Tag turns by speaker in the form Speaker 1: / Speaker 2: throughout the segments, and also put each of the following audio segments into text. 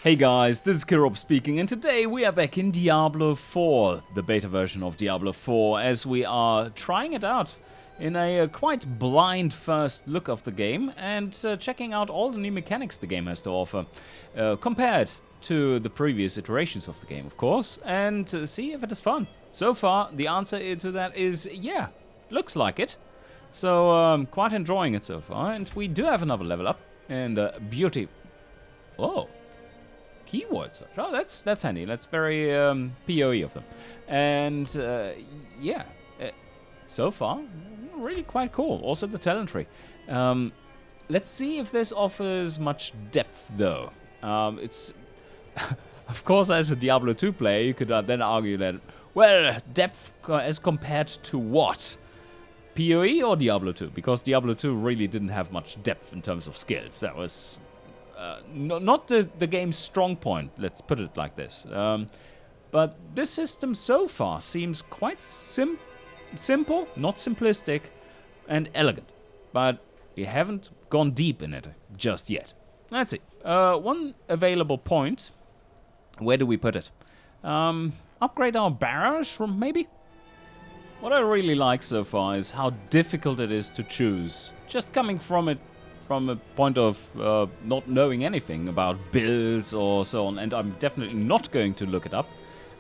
Speaker 1: Hey guys, this is Kirop speaking, and today we are back in Diablo 4, the beta version of Diablo 4, as we are trying it out in a quite blind first look of the game and checking out all the new mechanics the game has to offer, compared to the previous iterations of the game, of course, and see if it is fun. So far, the answer to that is yeah, looks like it. So, quite enjoying it so far, and we do have another level up, and beauty. Oh. Keyword search. Oh, that's handy. That's very PoE of them. And yeah, so far, really quite cool. Also the talent tree. Let's see if this offers much depth, though. It's, of course, as a Diablo 2 player, you could then argue that, well, depth as compared to what? PoE or Diablo 2? Because Diablo 2 really didn't have much depth in terms of skills. That was... not the game's strong point, let's put it like this. But this system so far seems quite simple, not simplistic, and elegant. But we haven't gone deep in it just yet. Let's see. One available point. Where do we put it? Upgrade our barrage, maybe? What I really like so far is how difficult it is to choose. Just coming from it from a point of not knowing anything about builds or so on, and I'm definitely not going to look it up,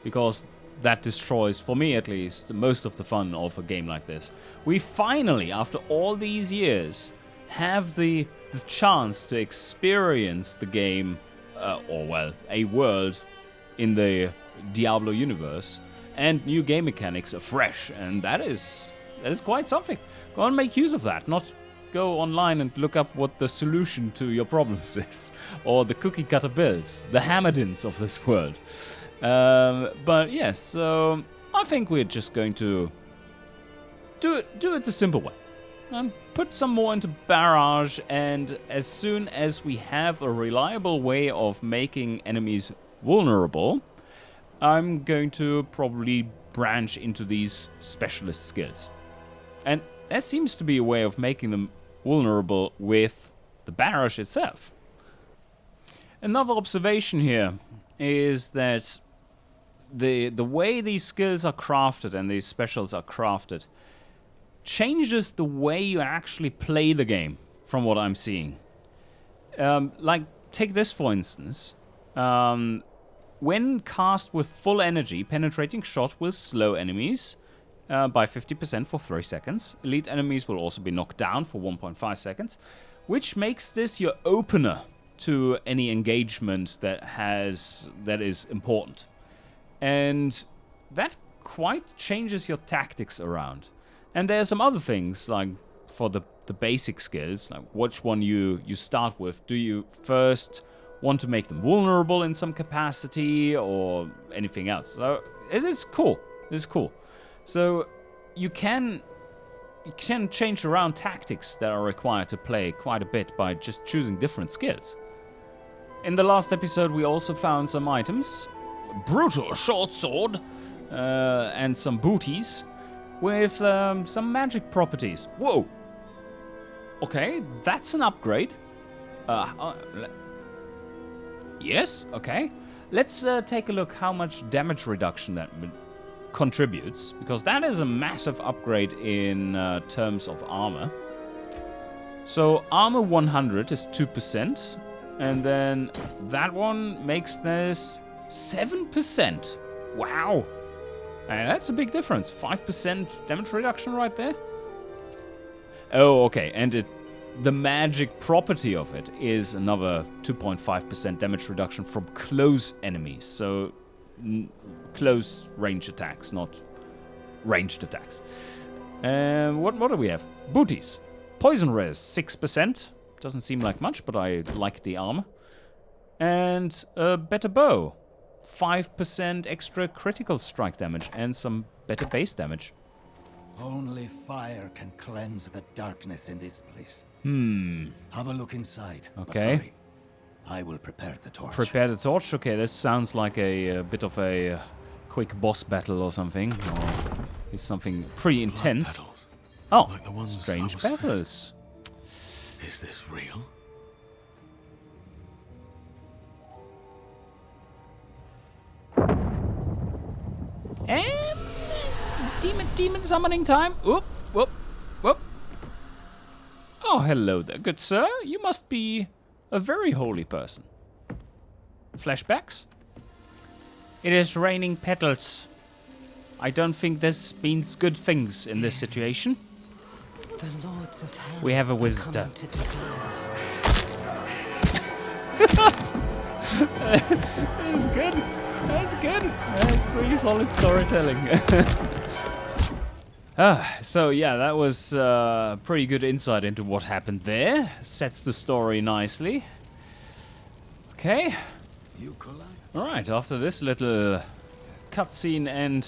Speaker 1: because that destroys, for me at least, most of the fun of a game like this. We finally, after all these years, have the chance to experience the game, or well, a world in the Diablo universe, and new game mechanics afresh, and that is quite something. Go and make use of that, not go online and look up what the solution to your problems is, or the cookie cutter builds, the Hammerdins of this world. But yes, so I think we're just going to do it the simple way, and put some more into barrage. And as soon as we have a reliable way of making enemies vulnerable, I'm going to probably branch into these specialist skills. And there seems to be a way of making them vulnerable with the barrage itself. Another observation here is that the way these skills are crafted and these specials are crafted changes the way you actually play the game, from what I'm seeing. Like, take this for instance. When cast with full energy, penetrating shot will slow enemies by 50% for 3 seconds. Elite enemies will also be knocked down for 1.5 seconds, which makes this your opener to any engagement that is important. And that quite changes your tactics around. And there are some other things, like for the basic skills, like which one you start with. Do you first want to make them vulnerable in some capacity or anything else? So it is cool. It is cool. So you can change around tactics that are required to play quite a bit by just choosing different skills. In the last episode, we also found some items, brutal short sword, and some booties with some magic properties. Whoa! Okay, that's an upgrade. Yes, okay. Let's take a look how much damage reduction that contributes, because that is a massive upgrade in terms of armor. So armor 100 is 2%, and then that one makes this 7%. Wow. And that's a big difference. 5% damage reduction right there. Oh, okay. And the magic property of it is another 2.5% damage reduction from close enemies. So close range attacks, not ranged attacks. What do we have? Booties. Poison res, 6%. Doesn't seem like much, but I like the armor. And a better bow. 5% extra critical strike damage and some better base damage.
Speaker 2: Only fire can cleanse the darkness in this place. Have a look inside.
Speaker 1: Okay.
Speaker 2: Hurry. I will prepare the torch.
Speaker 1: Prepare the torch? Okay, this sounds like a bit of a quick boss battle or something. Or it's something pretty intense.
Speaker 3: Battles,
Speaker 1: Oh,
Speaker 3: like the ones
Speaker 1: strange
Speaker 3: I was
Speaker 1: battles.
Speaker 3: Is this real?
Speaker 1: And demon summoning time. Whoop, whoop, whoop. Oh, hello there, good sir. You must be a very holy person. Flashbacks? It is raining petals. I don't think this means good things in this situation.
Speaker 3: The lords of hell
Speaker 1: We have a
Speaker 3: are
Speaker 1: wisdom.
Speaker 3: coming to declare.
Speaker 1: That's good. That's good. That's pretty solid storytelling. So yeah, that was pretty good insight into what happened there. Sets the story nicely. Okay. All right. After this little cutscene and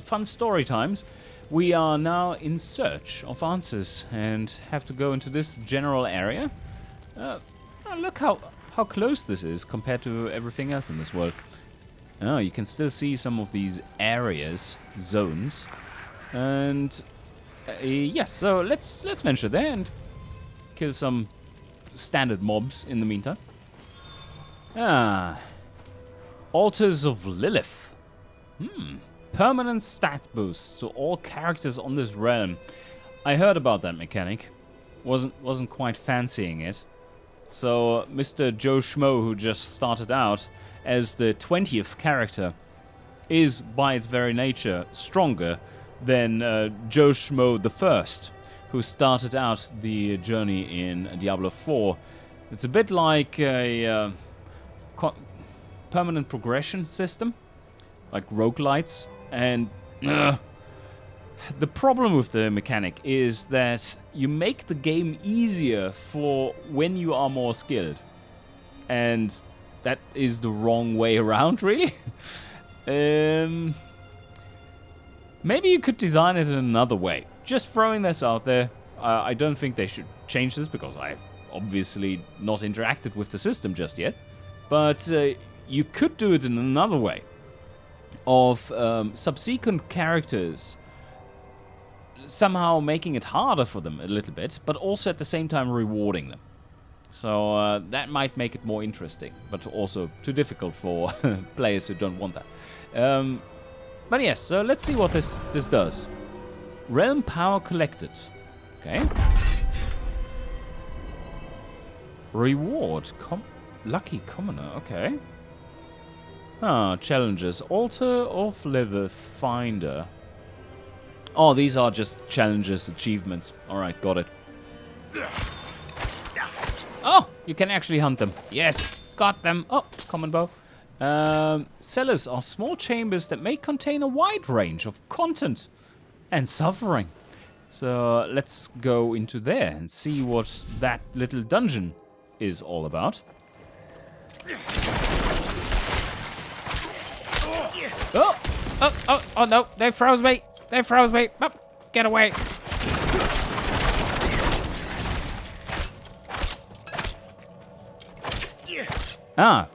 Speaker 1: fun story times, we are now in search of answers and have to go into this general area. Look how close this is compared to everything else in this world. Oh, you can still see some of these areas, zones, and yes. So let's venture there and kill some standard mobs in the meantime. Altars of Lilith. Permanent stat boost to all characters on this realm. I heard about that mechanic. Wasn't quite fancying it. So Mr. Joe Schmo, who just started out as the 20th character, is by its very nature stronger than Joe Schmo the First, who started out the journey in Diablo 4. It's a bit like a permanent progression system, like roguelites, and the problem with the mechanic is that you make the game easier for when you are more skilled, and that is the wrong way around, really. Maybe you could design it in another way. Just throwing this out there. I don't think they should change this because I've obviously not interacted with the system just yet. But you could do it in another way. Of subsequent characters somehow making it harder for them a little bit, but also at the same time rewarding them. So that might make it more interesting, but also too difficult for players who don't want that. But yes, so let's see what this does. Realm power collected. Okay. Reward. Lucky commoner. Okay. Challenges. Altar of Lilith Finder. Oh, these are just challenges, achievements. Alright, got it. Oh, you can actually hunt them. Yes, got them. Oh, common bow. Cellars are small chambers that may contain a wide range of content and suffering. So let's go into there and see what that little dungeon is all about. Oh no, they froze me. They froze me. Oh, get away.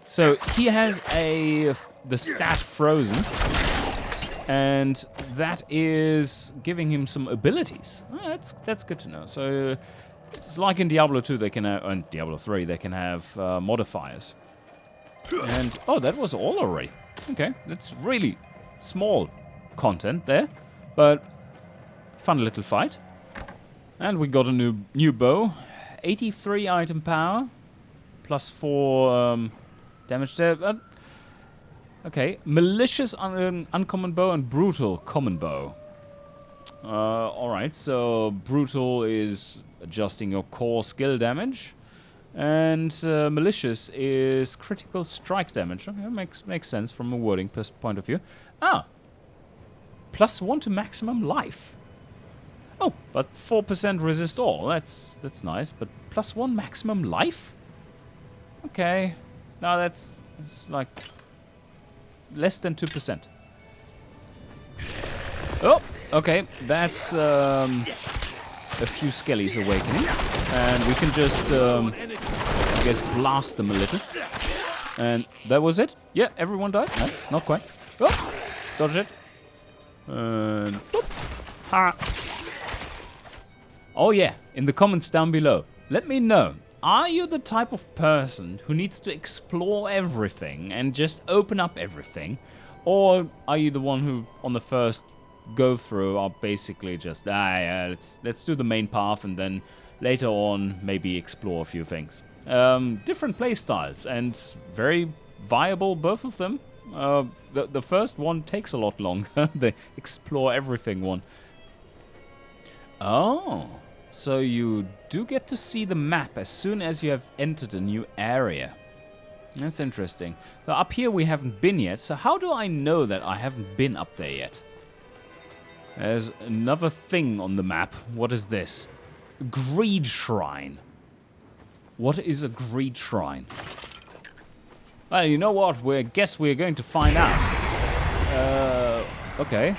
Speaker 1: So he has the stat frozen, and that is giving him some abilities. That's good to know. So it's like in Diablo 2, they can have, and Diablo 3, they can have modifiers. And oh, that was all already. Okay, that's really small content there, but fun little fight. And we got a new bow, 83 item power, plus 4 damage there. Okay, malicious uncommon bow and brutal common bow. Alright, so brutal is adjusting your core skill damage, and malicious is critical strike damage. Okay, makes sense from a wording point of view. Plus 1 to maximum life. Oh, but 4% resist all. That's nice. But plus 1 maximum life? Okay. No, it's like less than 2%. Oh, okay. That's a few skellies awakening. And we can just, I guess, blast them a little. And that was it. Yeah, everyone died. No, not quite. Oh, dodge it. And whoop. Ha. Oh yeah, in the comments down below, let me know. Are you the type of person who needs to explore everything and just open up everything? Or are you the one who, on the first go through, are basically just, yeah, let's do the main path and then later on maybe explore a few things? Different play styles and very viable, both of them. The first one takes a lot longer, the explore everything one. Oh, so you do get to see the map as soon as you have entered a new area. That's interesting. So up here we haven't been yet, so how do I know that I haven't been up there yet? There's another thing on the map. What is this? Greed Shrine. What is a Greed Shrine? Well, you know what? Guess we're going to find out. Okay.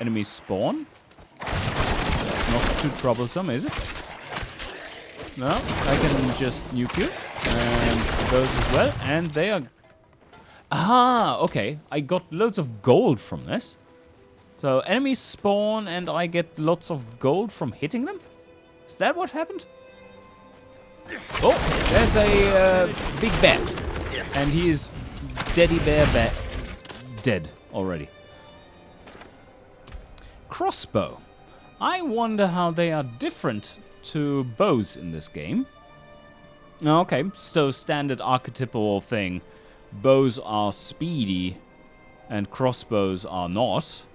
Speaker 1: Enemies spawn. Not too troublesome, is it? No, I can just nuke you. And those as well. And they are... Ah, okay. I got loads of gold from this. So enemies spawn and I get lots of gold from hitting them? Is that what happened? Oh, there's a big bear. And he is dead already. Crossbow. I wonder how they are different to bows in this game. Okay, so standard archetypal thing. Bows are speedy and crossbows are not.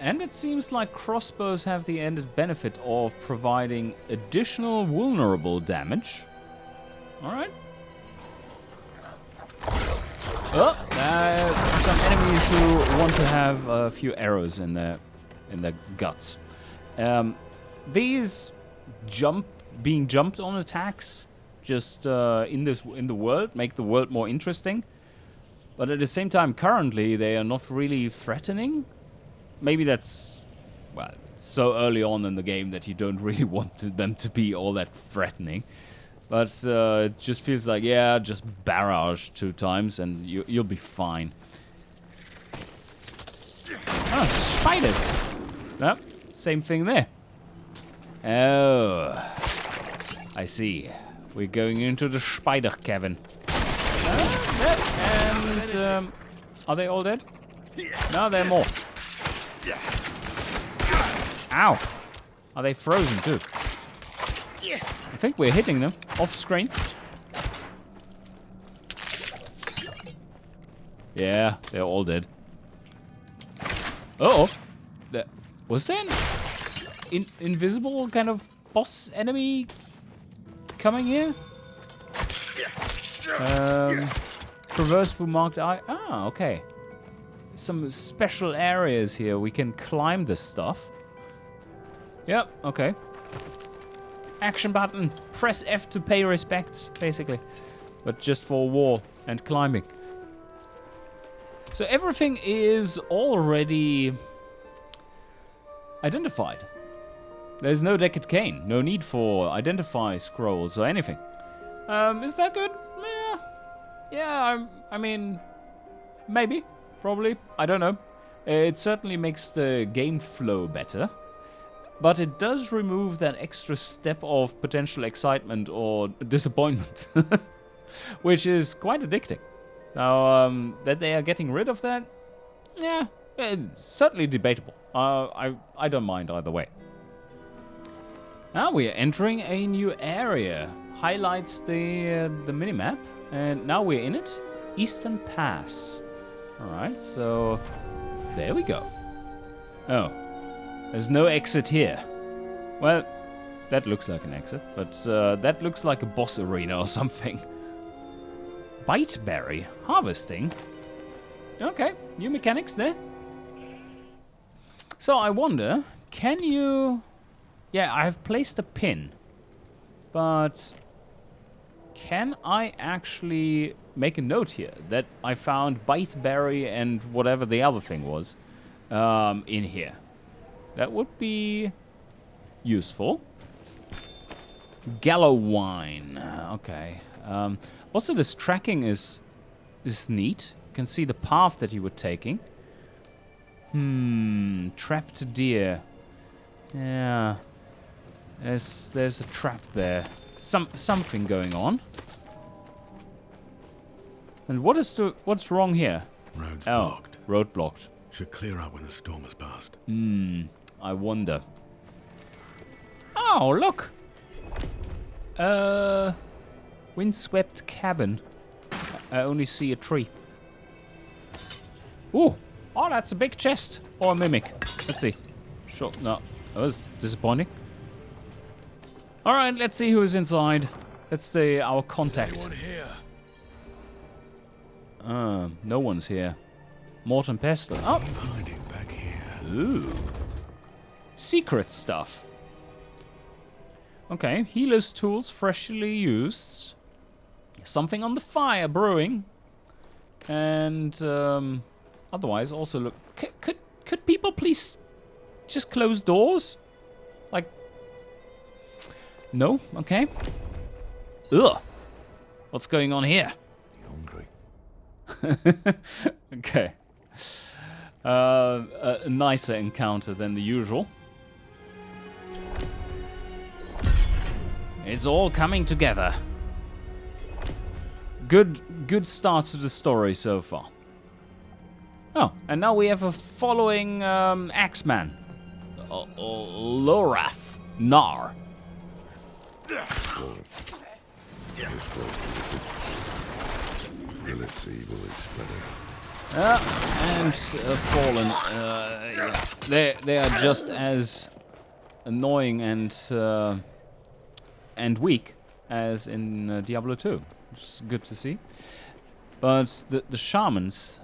Speaker 1: And it seems like crossbows have the added benefit of providing additional vulnerable damage. Alright. Oh, some enemies who want to have a few arrows in their guts. These being jumped on attacks just in the world make the world more interesting. But at the same time, currently they are not really threatening. Maybe that's, well, so early on in the game that you don't really want them to be all that threatening. But it just feels like, yeah, just barrage 2 times and you'll be fine. Oh, spiders. Yep, same thing there. Oh, I see. We're going into the spider cavern. And are they all dead? No, there are more. Ow! Are they frozen too? I think we're hitting them off screen. Yeah, they're all dead. Uh-oh. Was there an invisible kind of boss enemy coming here? Traverse through marked eye. Ah, okay. Some special areas here. We can climb this stuff. Yep, okay. Action button. Press F to pay respects, basically. But just for wall and climbing. So everything is already identified. There's no Deckard Cain. No need for identify scrolls or anything. Is that good? Yeah, I mean, maybe. Probably. I don't know. It certainly makes the game flow better. But it does remove that extra step of potential excitement or disappointment. Which is quite addicting. Now, that they are getting rid of that, yeah, it's certainly debatable. I don't mind either way. Now we are entering a new area. Highlights the minimap. And now we're in it. Eastern Pass. Alright, so there we go. Oh, there's no exit here. Well, that looks like an exit, but that looks like a boss arena or something. Biteberry harvesting. Okay, new mechanics there. So I wonder, can you... Yeah, I've placed a pin, but can I actually make a note here that I found Biteberry and whatever the other thing was in here? That would be useful. Gallow wine. Okay. Also, this tracking is neat. You can see the path that you were taking. Trapped deer. Yeah. There's a trap there. something going on. And what's wrong here?
Speaker 4: Road's
Speaker 1: Oh,
Speaker 4: blocked.
Speaker 1: road blocked.
Speaker 4: Should clear up when the storm has passed.
Speaker 1: I wonder. Oh, look! Windswept cabin. I only see a tree. Ooh! Oh, that's a big chest. Or a mimic. Let's see. Sure, no. That was disappointing. Alright, let's see who's inside. That's our contact.
Speaker 4: Anyone here?
Speaker 1: No one's here. Morton Pestle. Oh!
Speaker 4: I'm hiding back here.
Speaker 1: Ooh. Secret stuff. Okay, healer's tools freshly used. Something on the fire brewing. And otherwise also look... Could people please just close doors? Like... No? Okay. Ugh. What's going on here?
Speaker 2: Hungry.
Speaker 1: Okay. A nicer encounter than the usual. It's all coming together. Good start to the story so far. Oh, and now we have a following axeman. Loraf Nar.
Speaker 2: Lilith's evil is spreading.
Speaker 1: And fallen. Yeah. They are just as annoying and weak as in Diablo 2, which is good to see. But the shamans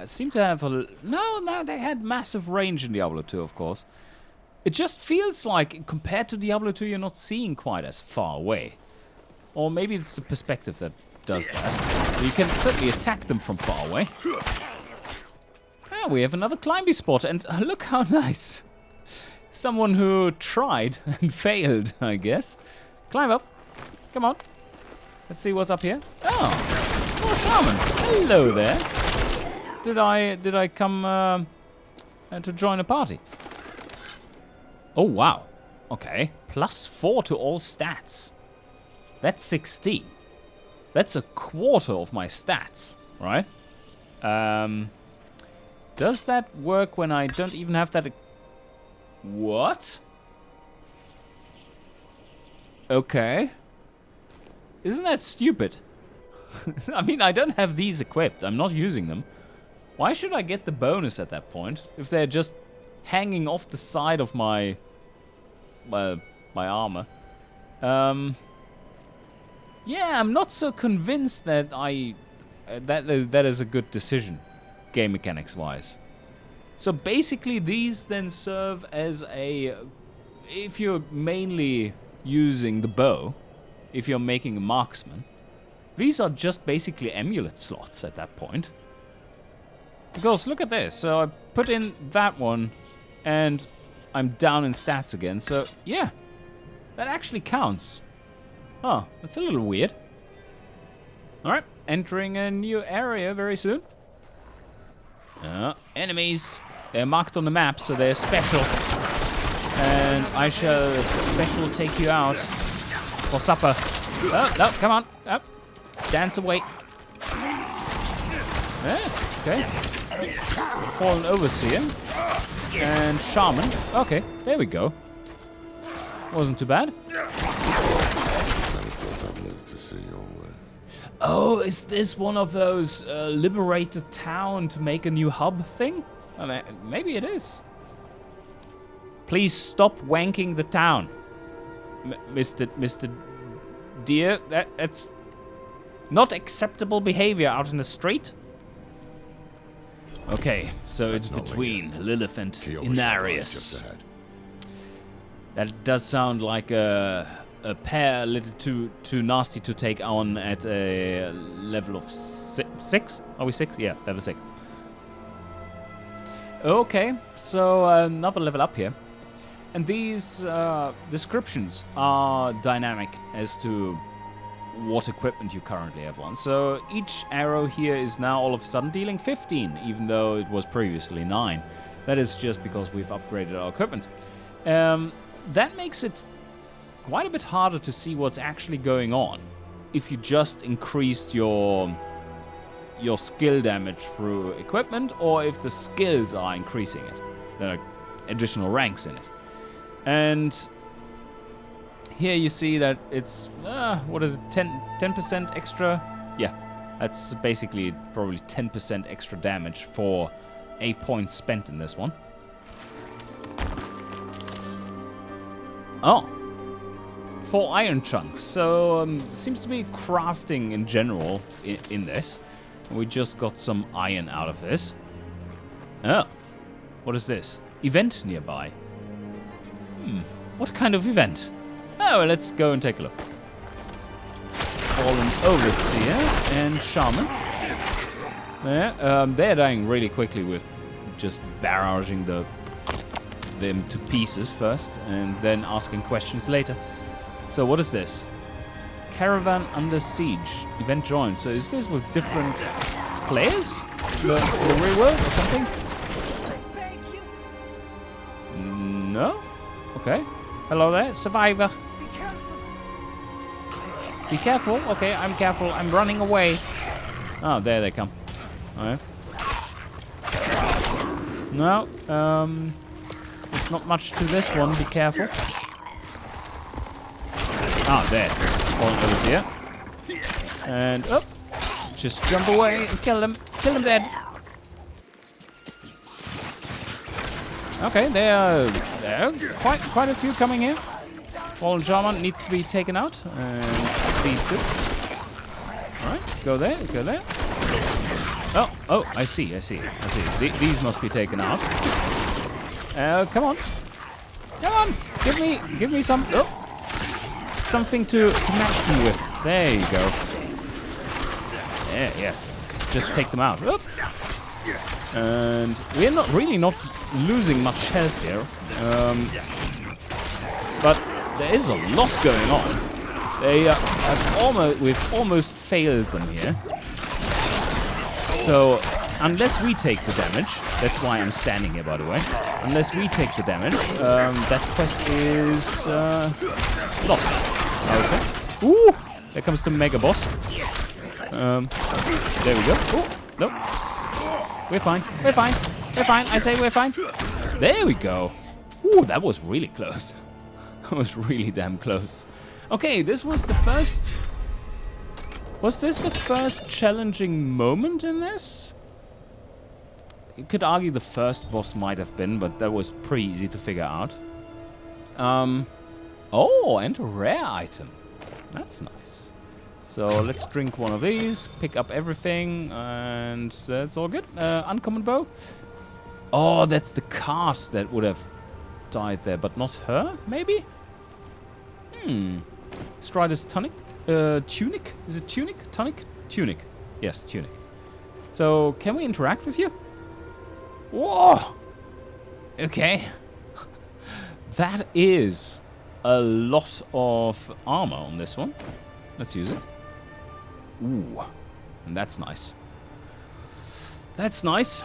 Speaker 1: seem to have no, they had massive range in Diablo 2, of course. It just feels like compared to Diablo 2, you're not seeing quite as far away. Or maybe it's the perspective that does that. You can certainly attack them from far away. Ah, we have another climbing spot, and look how nice. Someone who tried and failed, I guess. Climb up. Come on. Let's see what's up here. Oh, more shaman. Hello there. Did I come to join a party? Oh wow. Okay. +4 to all stats. That's 16. That's a quarter of my stats, right? Does that work when I don't even have that? What? Okay. Isn't that stupid? I mean, I don't have these equipped. I'm not using them. Why should I get the bonus at that point if they're just hanging off the side of my armor? Yeah, I'm not so convinced that that is a good decision, game mechanics wise. So basically, these then serve as if you're mainly using the bow, if you're making a marksman, these are just basically amulet slots at that point. Because look at this. So I put in that one, and I'm down in stats again. So yeah, that actually counts. Oh, that's a little weird. Alright, entering a new area very soon. Enemies. They're marked on the map, so they're special. And I shall special take you out for supper. Oh, no, come on. Oh, dance away. Okay. Fallen Overseer. And Shaman. Okay, there we go. Wasn't too bad. Oh, is this one of those liberate a town to make a new hub thing? Well, maybe it is. Please stop wanking the town, Mr. Deer. That's not acceptable behavior out in the street. Okay, so it's between Lilith and Inarius. That does sound like a pair a little too nasty to take on at a level of 6? Are we 6? Yeah, level 6. Okay, so another level up here. And these descriptions are dynamic as to what equipment you currently have on. So each arrow here is now all of a sudden dealing 15, even though it was previously 9. That is just because we've upgraded our equipment. That makes it quite a bit harder to see what's actually going on if you just increased your skill damage through equipment, or if the skills are increasing it. There are additional ranks in it. And here you see that it's, what is it, 10% extra? Yeah, that's basically probably 10% extra damage for a point spent in this one. Oh, 4 iron chunks. So seems to be crafting in general in this. We just got some iron out of this. Oh, what is this? Event nearby. What kind of event? Oh, well, let's go and take a look. Fallen Overseer and Shaman. Yeah, they're dying really quickly with just barraging them to pieces first and then asking questions later. So what is this? Caravan under siege. Event joined. So is this with different players? In the real world or something? No? Okay. Hello there, survivor. Be careful. Okay, I'm careful. I'm running away. Oh, there they come. Alright. No, there's not much to this one. Be careful. Ah, there. Fallen Overseer. And up. Just jump away and kill them. Kill them dead. Okay, there are quite a few coming here. Fallen Shaman needs to be taken out. And these two. Alright, go there, go there. Oh, I see. These must be taken out. Come on. Come on, give me some, something to match me with. There you go. Yeah. Just take them out. Oh. And we're not losing much health here. But there is a lot going on. We've almost failed them here. So unless we take the damage, that's why I'm standing here, by the way. Unless we take the damage, that quest is lost. Okay. Ooh, there comes the mega boss. There we go. Oh, nope. We're fine. I say we're fine. There we go. Ooh, that was really close. That was really damn close. Okay, this was the first... Was this the first challenging moment in this? You could argue the first boss might have been, but that was pretty easy to figure out. Oh, and a rare item. That's nice. So let's drink one of these, pick up everything, and that's all good. Uncommon bow. Oh, that's the cart that would have died there, but not her, maybe? Strider's tunic. Tunic? Is it tunic? Tunic? Tunic. Yes, tunic. So, can we interact with you? Whoa! Okay. That is a lot of armor on this one. Let's use it. Ooh. And that's nice. That's nice.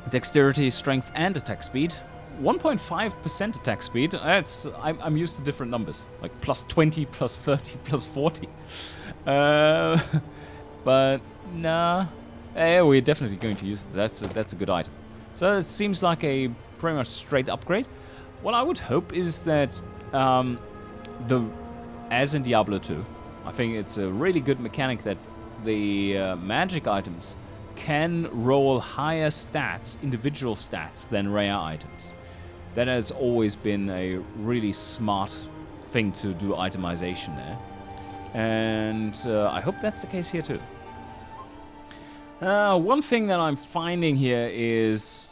Speaker 1: Dexterity, strength, and attack speed. 1.5% attack speed. I'm used to different numbers, like plus 20, plus 30, plus 40. But nah, we're definitely going to use it. That's a good item. So it seems like a pretty much straight upgrade. What I would hope is that as in Diablo 2, I think it's a really good mechanic that the magic items can roll higher stats, individual stats, than rare items. That has always been a really smart thing to do itemization there. And I hope that's the case here too. One thing that I'm finding here is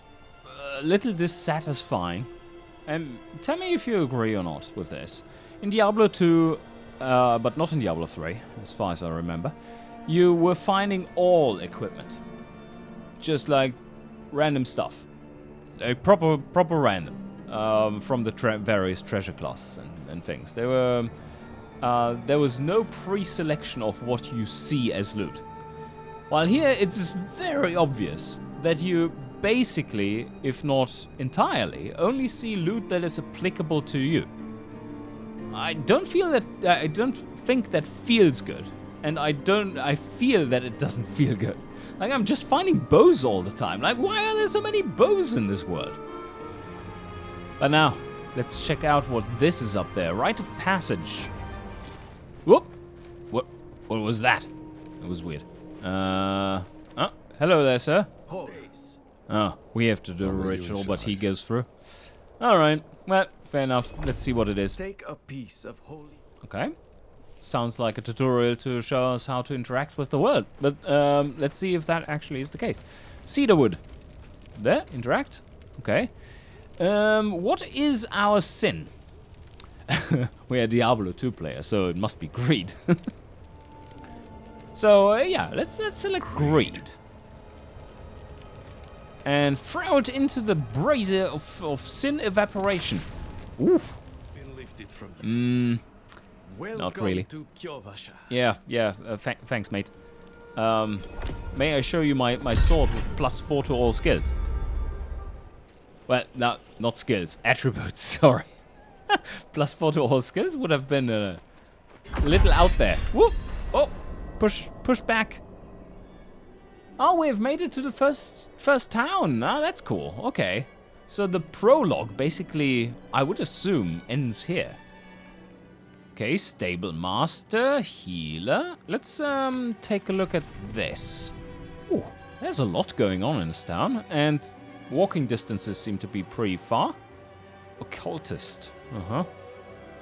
Speaker 1: a little dissatisfying. And tell me if you agree or not with this. In Diablo 2, but not in Diablo 3, as far as I remember, you were finding all equipment. Just like random stuff. Proper random. From the various treasure classes and things. There was no pre-selection of what you see as loot. While here, it's very obvious that you basically, if not entirely, only see loot that is applicable to you. I don't feel that. I don't think that feels good, and I feel that it doesn't feel good. Like, I'm just finding bows all the time. Like, why are there so many bows in this world? But now, let's check out what this is up there. Rite of passage. Whoop! What was that? That was weird. Oh, hello there, sir. Oh, we have to do a ritual, but he goes through. Alright, well, fair enough. Let's see what it is.
Speaker 5: Take a piece of holy.
Speaker 1: Okay. Sounds like a tutorial to show us how to interact with the world. But let's see if that actually is the case. Cedarwood. There, interact. Okay. What is our sin? We're a Diablo 2 player, so it must be greed. So, yeah, let's select greed. And throw it into the brazier of sin evaporation. Oof.
Speaker 5: Been lifted from you.
Speaker 1: Not really.
Speaker 5: To Kyovasha.
Speaker 1: Yeah, thanks, mate. May I show you my sword with +4 to all skills? Well, no, not skills, attributes, sorry. +4 to all skills would have been a little out there. Whoop! Oh, push back. Oh, we've made it to the first town. Ah, that's cool. Okay. So the prologue basically, I would assume, ends here. Okay, stable master, healer. Let's take a look at this. Ooh, there's a lot going on in this town, and walking distances seem to be pretty far. Occultist.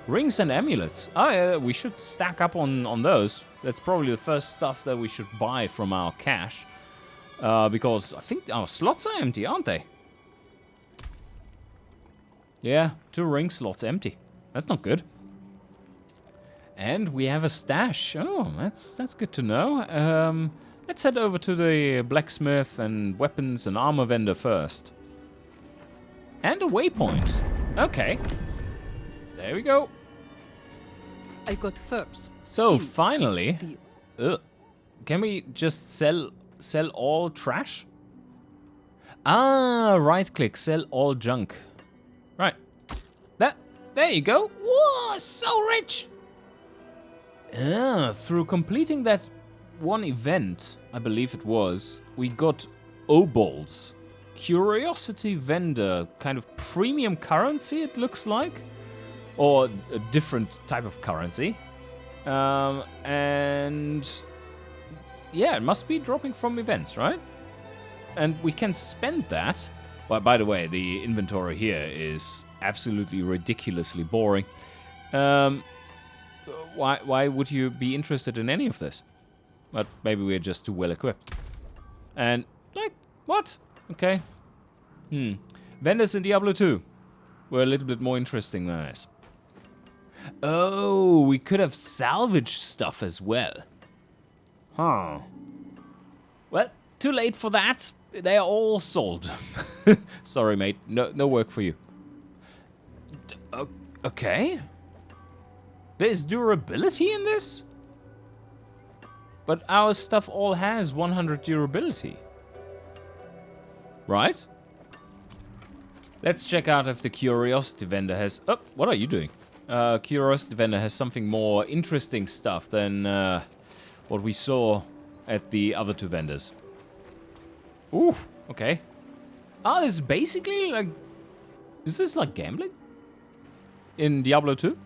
Speaker 1: Rings and amulets. Oh yeah, we should stack up on those. That's probably the first stuff that we should buy from our cache. Because I think our slots are empty, aren't they? Yeah, 2 ring slots empty. That's not good. And we have a stash. Oh, that's good to know. Let's head over to the blacksmith and weapons and armor vendor first. And a waypoint. Okay. There we go.
Speaker 3: I got furs.
Speaker 1: So
Speaker 3: skins,
Speaker 1: finally,
Speaker 3: steel.
Speaker 1: can we just sell all trash? Ah, right click, sell all junk. Right. There you go. Whoa, so rich. Through completing that one event, I believe it was, we got obols. Curiosity vendor, kind of premium currency it looks like. Or a different type of currency. And yeah, it must be dropping from events, right? And we can spend that. Well, by the way, the inventory here is absolutely ridiculously boring. Why would you be interested in any of this? But maybe we're just too well equipped. And, like, what? Okay. Vendors in Diablo 2 were a little bit more interesting than this. Oh, we could have salvaged stuff as well. Huh. Well, too late for that. They are all sold. Sorry, mate. No work for you. Okay. There's durability in this? But our stuff all has 100 durability. Right? Let's check out if the Curiosity vendor has... Oh, what are you doing? Curiosity vendor has something more interesting stuff than what we saw at the other 2 vendors. Ooh, okay. Ah, this is basically like... Is this like gambling? In Diablo 2?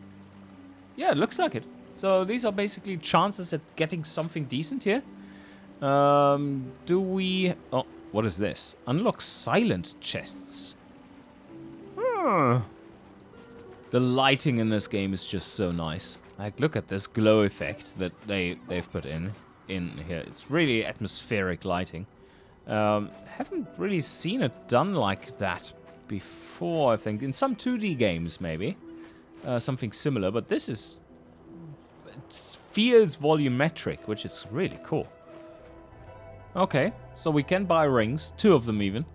Speaker 1: Yeah, it looks like it. So these are basically chances at getting something decent here. Do we... Oh, what is this? Unlock silent chests. The lighting in this game is just so nice. Like, look at this glow effect that they've put in here. It's really atmospheric lighting. Haven't really seen it done like that before, I think. In some 2D games, maybe. Something similar, but this is... It feels volumetric, which is really cool. Okay, so we can buy rings, 2 of them even.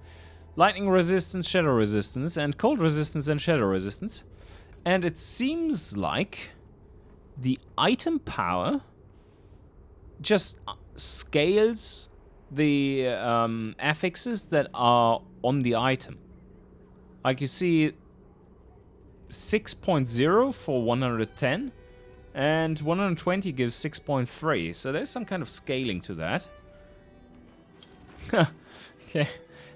Speaker 1: Lightning resistance, shadow resistance, and cold resistance and shadow resistance. And it seems like the item power just scales the affixes that are on the item. Like you see, 6.0 for 110. And 120 gives 6.3. So there's some kind of scaling to that. Okay.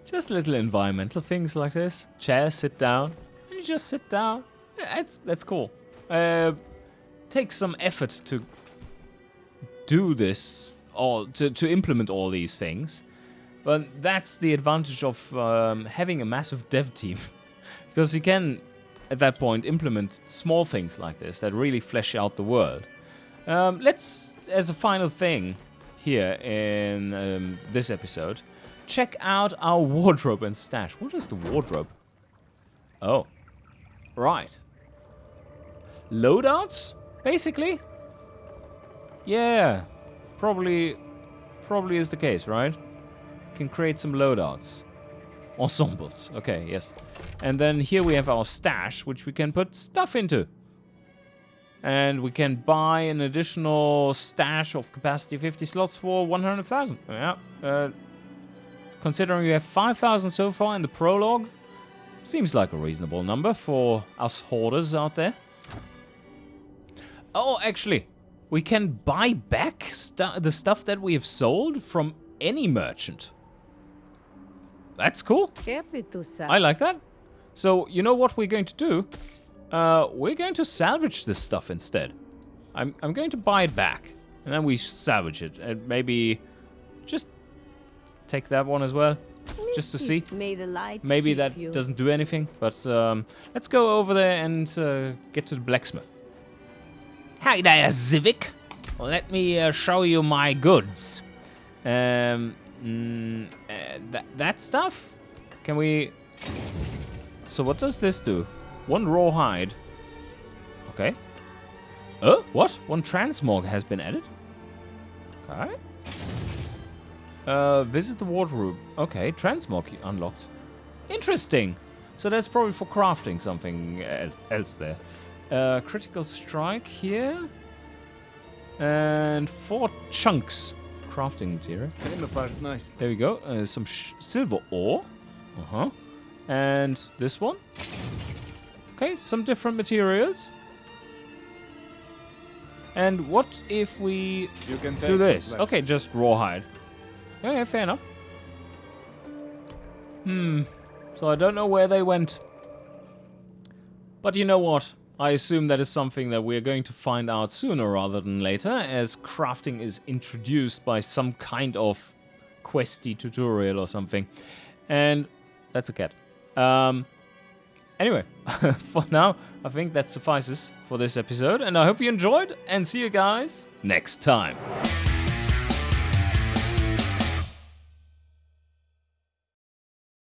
Speaker 1: Just little environmental things like this. Chair, sit down. And you just sit down. Yeah, that's cool. Takes some effort to do this, or to implement all these things. But that's the advantage of having a massive dev team. Because you can, at that point, implement small things like this that really flesh out the world. Let's, as a final thing here in this episode, check out our wardrobe and stash. What is the wardrobe? Oh, right. Loadouts, basically? Yeah, probably is the case, right? Can create some loadouts. Ensembles, okay, yes. And then here we have our stash, which we can put stuff into. And we can buy an additional stash of capacity 50 slots for 100,000. Yeah, considering we have 5,000 so far in the prologue, seems like a reasonable number for us hoarders out there. Oh, actually, we can buy back the stuff that we have sold from any merchant. That's cool. I like that. So, you know what we're going to do? We're going to salvage this stuff instead. I'm going to buy it back. And then we salvage it. And maybe just take that one as well. Just to see. Maybe that doesn't do anything. But let's go over there and get to the blacksmith. Hi there, Civic. Let me show you my goods. That stuff? Can we... So what does this do? One raw hide. Okay. Oh, what? One transmog has been added? Okay. Visit the wardrobe. Okay, transmog unlocked. Interesting. So that's probably for crafting something else there. Critical strike here. And 4 chunks. Crafting material.
Speaker 5: Nice.
Speaker 1: There we go. Some silver ore. And this one. Okay, some different materials. And what if we do this? Okay, just rawhide. Yeah, fair enough. So I don't know where they went. But you know what? I assume that is something that we're going to find out sooner rather than later, as crafting is introduced by some kind of questy tutorial or something. And that's a cat. Anyway, for now, I think that suffices for this episode, and I hope you enjoyed, and see you guys next time.